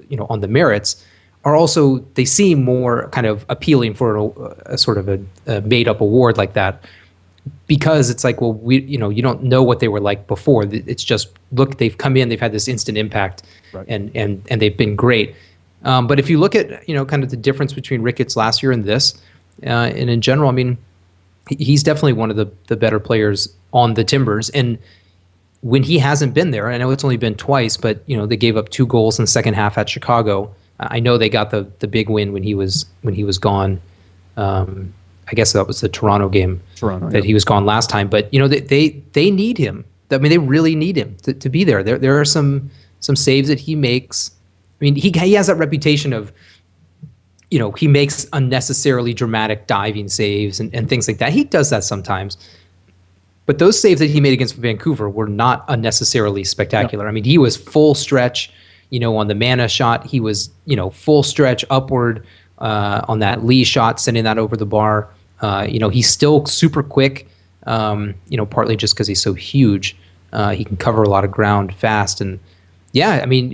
A: the merits, are also, they seem more kind of appealing for a sort of a made up award like that. Because it's like, well, you don't know what they were like before. It's just, look, they've come in, they've had this instant impact,
B: right,
A: and they've been great. But if you look at, kind of the difference between Ricketts last year and this, and in general, I mean, he's definitely one of the better players on the Timbers. And when he hasn't been there, I know it's only been twice, but, they gave up 2 goals in the second half at Chicago. I know they got the big win when he was gone. I guess that was the Toronto game that he was gone last time. But they need him. I mean, they really need him to be there. There are some saves that he makes. I mean, he has that reputation of, he makes unnecessarily dramatic diving saves and things like that. He does that sometimes. But those saves that he made against Vancouver were not unnecessarily spectacular. No. I mean, he was full stretch, on the Mana shot. He was, full stretch upward on that Lee shot, sending that over the bar. He's still super quick, partly just because he's so huge. He can cover a lot of ground fast. And yeah, I mean,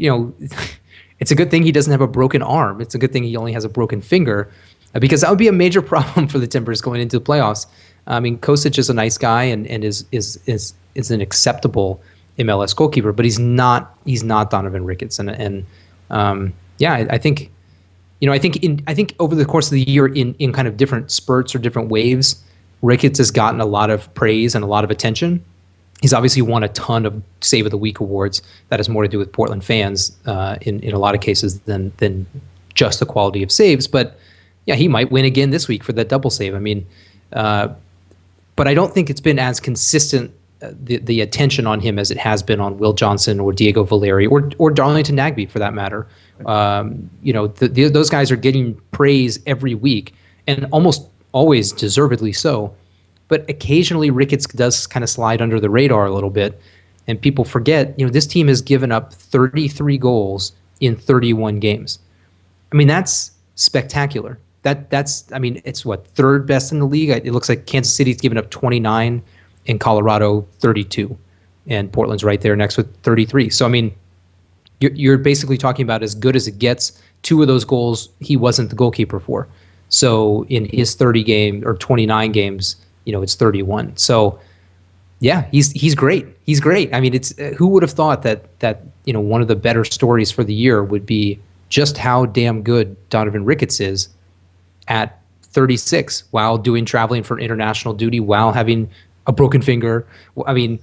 A: it's a good thing he doesn't have a broken arm. It's a good thing he only has a broken finger, because that would be a major problem for the Timbers going into the playoffs. I mean, Kosic is a nice guy and is an acceptable MLS goalkeeper, but he's not Donovan Ricketts. I think, I think over the course of the year, in kind of different spurts or different waves, Ricketts has gotten a lot of praise and a lot of attention. He's obviously won a ton of Save of the Week awards. That has more to do with Portland fans in a lot of cases than just the quality of saves. But yeah, he might win again this week for that double save. I mean, but I don't think it's been as consistent the attention on him as it has been on Will Johnson or Diego Valeri or Darlington Nagbe, for that matter. Those guys are getting praise every week, and almost always deservedly so. But occasionally Ricketts does kind of slide under the radar a little bit, and people forget, this team has given up 33 goals in 31 games. I mean, that's spectacular. That's I mean, it's what, third best in the league? It looks like Kansas City's given up 29 and Colorado 32, and Portland's right there next with 33. So, I mean, you're basically talking about as good as it gets. 2 of those goals he wasn't the goalkeeper for. So in his 30 game or 29 games, it's 31. So yeah, he's great. He's great. I mean, it's who would have thought that one of the better stories for the year would be just how damn good Donovan Ricketts is at 36 while traveling for international duty, while having a broken finger. I mean,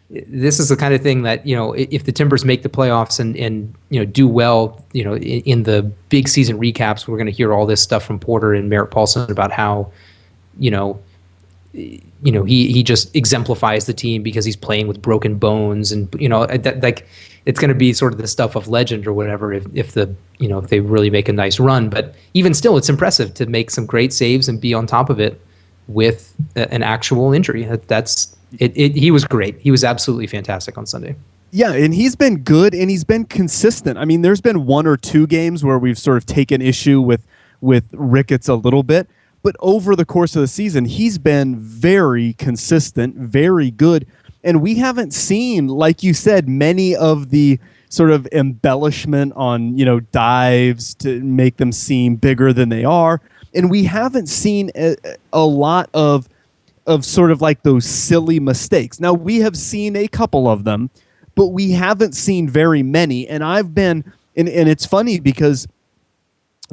A: this is the kind of thing that, if the Timbers make the playoffs and do well, in the big season recaps, we're going to hear all this stuff from Porter and Merritt Paulson about how, he just exemplifies the team because he's playing with broken bones, and it's going to be sort of the stuff of legend or whatever if they really make a nice run. But even still, it's impressive to make some great saves and be on top of it with an actual injury. He was great. He was absolutely fantastic on Sunday.
B: Yeah, and he's been good and he's been consistent. I mean, there's been one or two games where we've sort of taken issue with Ricketts a little bit, but over the course of the season, he's been very consistent, very good. And we haven't seen, like you said, many of the sort of embellishment on, dives to make them seem bigger than they are. And we haven't seen a lot of sort of like those silly mistakes. Now, we have seen a couple of them, but we haven't seen very many. And I've been, and it's funny because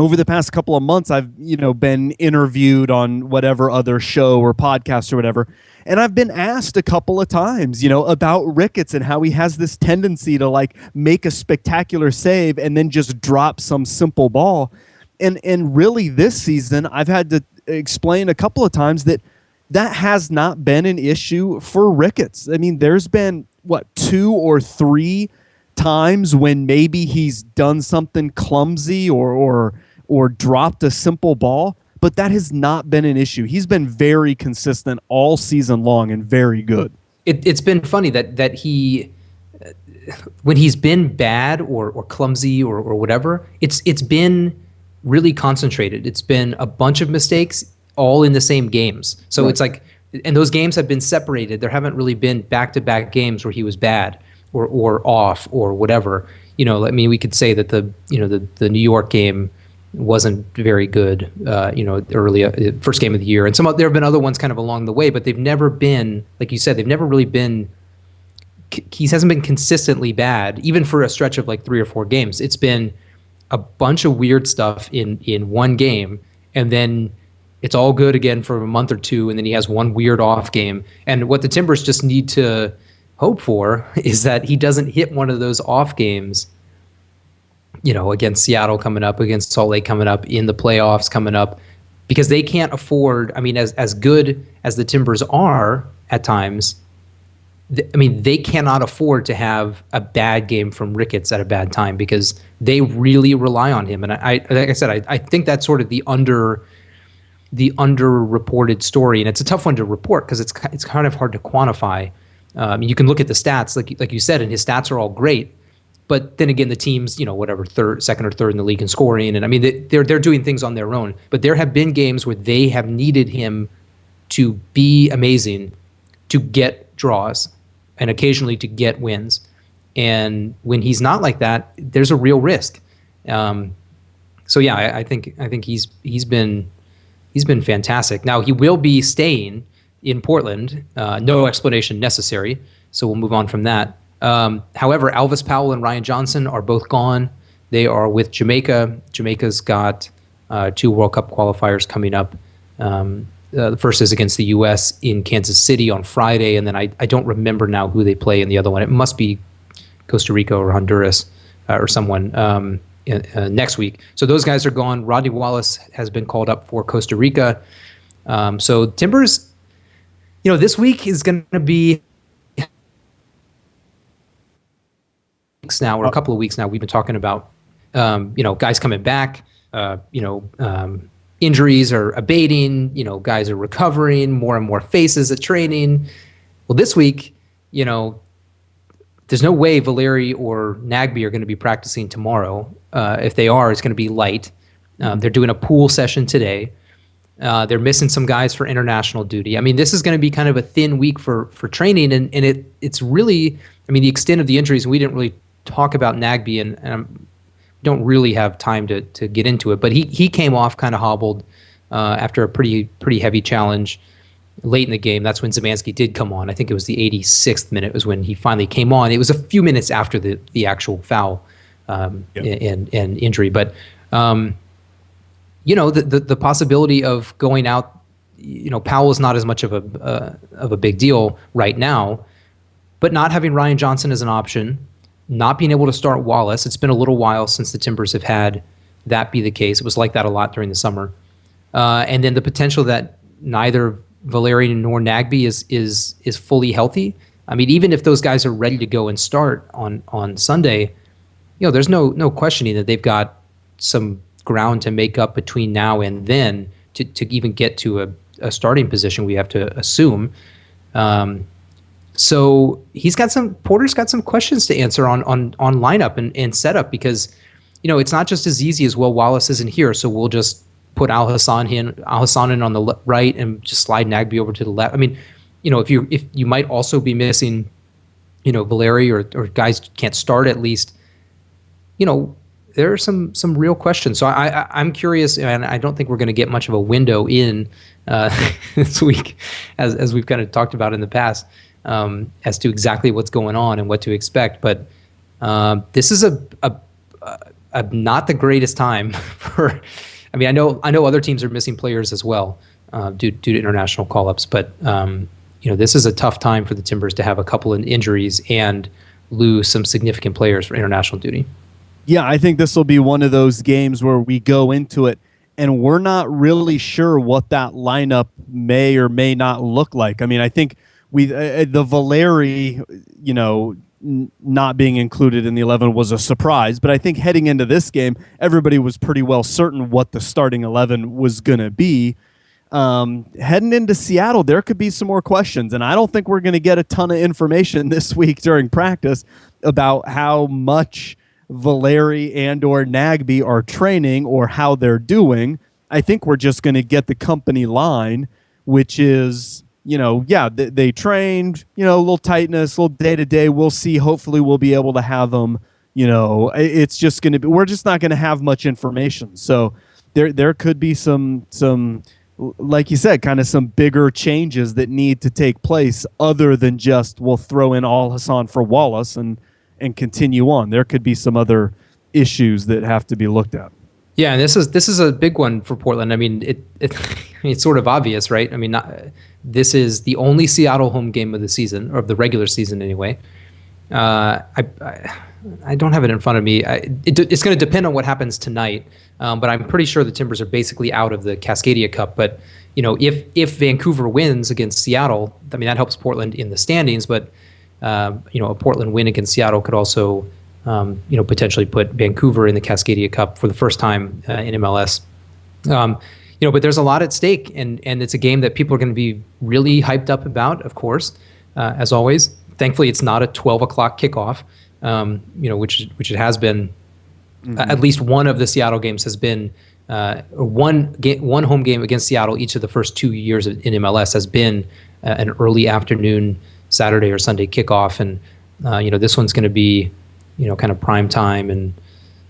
B: over the past couple of months, I've, been interviewed on whatever other show or podcast or whatever. And I've been asked a couple of times, about Ricketts and how he has this tendency to like make a spectacular save and then just drop some simple ball. And really this season, I've had to explain a couple of times that has not been an issue for Ricketts. I mean, there's been, 2 or 3 times when maybe he's done something clumsy or dropped a simple ball, but that has not been an issue. He's been very consistent all season long and very good.
A: It's been funny that he, when he's been bad or clumsy or whatever, it's been really concentrated. It's been a bunch of mistakes all in the same games. So It's like, and those games have been separated. There haven't really been back-to-back games where he was bad or off or whatever. I mean, we could say that the New York game wasn't very good, early first game of the year. And there have been other ones kind of along the way, but they've never been, like you said, they've never really been, he hasn't been consistently bad, even for a stretch of like 3 or 4 games. It's been a bunch of weird stuff in one game, and then it's all good again for a month or two, and then he has one weird off game. And what the Timbers just need to hope for is that he doesn't hit one of those off games, against Seattle coming up, against Salt Lake coming up, in the playoffs coming up, because they can't afford, I mean, as good as the Timbers are at times, they cannot afford to have a bad game from Ricketts at a bad time, because they really rely on him. And like I said, I think that's sort of the underreported story, and it's a tough one to report because it's kind of hard to quantify. You can look at the stats, like you said, and his stats are all great, but then again, the team's second or third in the league in scoring, and I mean they're doing things on their own. But there have been games where they have needed him to be amazing to get draws and occasionally to get wins, and when he's not like that, there's a real risk. So yeah, I think he's been fantastic. Now, he will be staying in Portland. No explanation necessary, so we'll move on from that. However, Elvis Powell and Ryan Johnson are both gone. They are with Jamaica. Jamaica's got 2 World Cup qualifiers coming up. The first is against the U.S. in Kansas City on Friday, and then I don't remember now who they play in the other one. It must be Costa Rica or Honduras or someone. Next week. So those guys are gone. Rodney Wallace has been called up for Costa Rica. So Timbers, this week is going to be now, or a couple of weeks now, we've been talking about, guys coming back, injuries are abating, guys are recovering, more and more faces at training. Well, this week, there's no way Valeri or Nagbe are going to be practicing tomorrow. If they are, it's going to be light. They're doing a pool session today. They're missing some guys for international duty. I mean, this is going to be kind of a thin week for training, and it's really, I mean, the extent of the injuries, we didn't really talk about Nagbe, and don't really have time to get into it, but he came off kind of hobbled after a pretty heavy challenge late in the game. That's when Szymanski did come on. I think it was the 86th minute was when he finally came on. It was a few minutes after the actual foul and injury. But, the possibility of going out, Powell is not as much of a big deal right now, but not having Ryan Johnson as an option, not being able to start Wallace. It's been a little while since the Timbers have had that be the case. It was like that a lot during the summer. And then the potential that neither Valeri nor Nagbe is fully healthy. I mean, even if those guys are ready to go and start on Sunday, there's no questioning that they've got some ground to make up between now and then to even get to a starting position, we have to assume. So So Porter's got some questions to answer on lineup and setup, because, it's not just as easy as, well, Wallace isn't here, so we'll just put Al Hassan in on the right and just slide Nagbe over to the left. I mean, if you might also be missing, Valeri or guys can't start at least. There are some real questions. So I'm curious, and I don't think we're going to get much of a window in this week, as we've kind of talked about in the past, as to exactly what's going on and what to expect. But this is a not the greatest time for. I mean, I know other teams are missing players as well due to international call-ups, but this is a tough time for the Timbers to have a couple of injuries and lose some significant players for international duty.
B: Yeah, I think this will be one of those games where we go into it and we're not really sure what that lineup may or may not look like. I mean, I think the Valeri, not being included in the 11 was a surprise, but I think heading into this game, everybody was pretty well certain what the starting 11 was going to be. Heading into Seattle, there could be some more questions, and I don't think we're going to get a ton of information this week during practice about how much Valeri and or Nagbe are training or how they're doing. I think we're just going to get the company line, which is, they trained, a little tightness, a little day-to-day. We'll see. Hopefully we'll be able to have them, it's just going to be, we're just not going to have much information. So there could be some, like you said, kind of some bigger changes that need to take place other than just we'll throw in Al Hassan for Wallace and continue on. There could be some other issues that have to be looked at.
A: Yeah, and this is a big one for Portland. I mean, it's sort of obvious, right? I mean, this is the only Seattle home game of the season, or of the regular season anyway. I don't have it in front of me. It's going to depend on what happens tonight, but I'm pretty sure the Timbers are basically out of the Cascadia Cup. But if Vancouver wins against Seattle, I mean, that helps Portland in the standings. But a Portland win against Seattle could also potentially put Vancouver in the Cascadia Cup for the first time in MLS. But there's a lot at stake, and it's a game that people are going to be really hyped up about, of course, as always. Thankfully, it's not a 12 o'clock kickoff, which it has been. Mm-hmm. At least one of the Seattle games has been one home game against Seattle each of the first 2 years in MLS has been an early afternoon Saturday or Sunday kickoff, and this one's going to be kind of prime time, and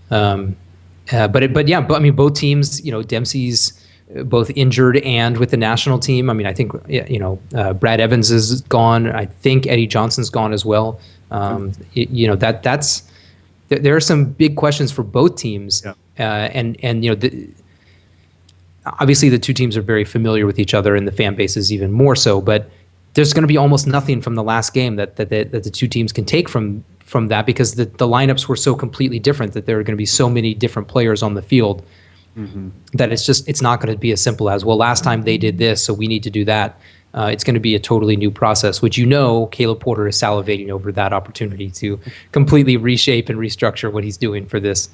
A: but I mean, both teams, Dempsey's both injured and with the national team. I mean, I think Brad Evans is gone. I think Eddie Johnson's gone as well. There are some big questions for both teams, obviously the two teams are very familiar with each other, and the fan bases even more so. But there's going to be almost nothing from the last game that the two teams can take from that, because the lineups were so completely different that there are going to be so many different players on the field. Mm-hmm. That it's not going to be as simple as, well, last time they did this, so we need to do that. It's going to be a totally new process, which Caleb Porter is salivating over that opportunity to completely reshape and restructure what he's doing for this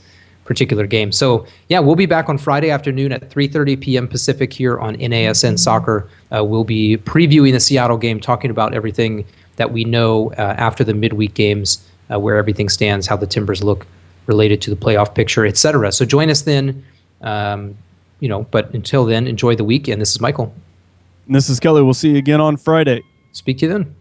A: particular game. So, yeah, we'll be back on Friday afternoon at 3:30 p.m. Pacific here on NASN Soccer. We'll be previewing the Seattle game, talking about everything that we know after the midweek games, where everything stands, how the Timbers look related to the playoff picture, etc. So join us then. But until then, enjoy the week. And this is Michael.
B: And this is Kelly. We'll see you again on Friday.
A: Speak to you then.